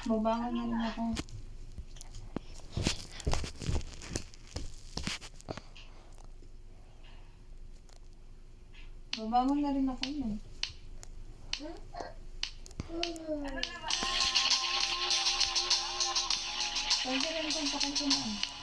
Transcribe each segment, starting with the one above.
Babangon na rin ako. Babangon na rin ako yun. Pwede rin kung pakita na.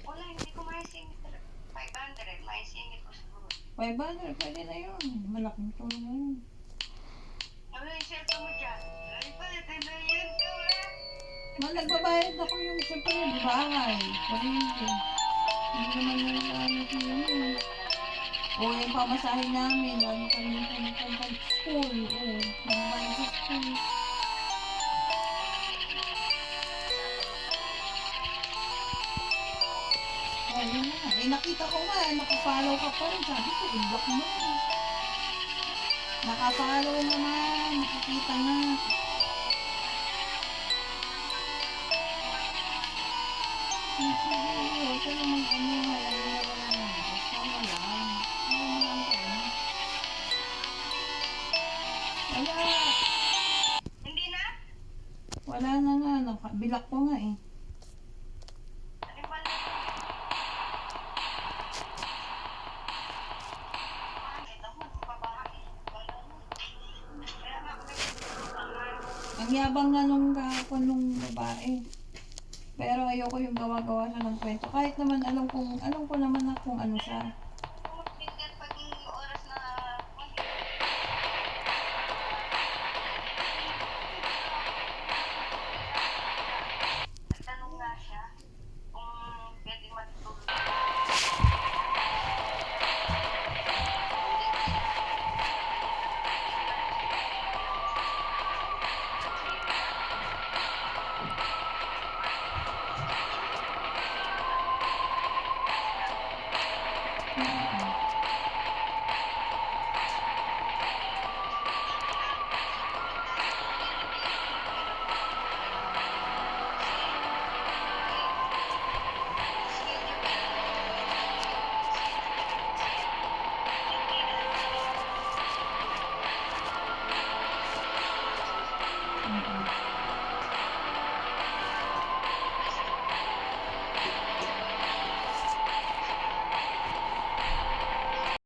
Wala, hindi ko maisingit. 500, maisingit ko siguro. 500, pwede na yun. Malaking tulong na yun. Ano yung cellphone mo dyan? Ay, pwede na yun ka Nagbabayad ako yung siyempre yung bahay. Kuryente. Hindi naman yung gamit yun. O yung pamasahin namin. Lalo kami yung school. O, nagbabayad sa school. Ayun na. Eh, nakita ko nga, nakafollow ka pa rin. Sabi ko, i-block mo. Nakafollow naman. Nakikita nga. Sige, huwag ka naman basta mo lang. Wala. Hindi na? Wala na nga. Bilak ko nga eh. Ang yabang nga nung kahapon nung babae. Pero ayoko yung gawa-gawa siya ng kwento. Kahit naman alam ko naman na kung ano siya.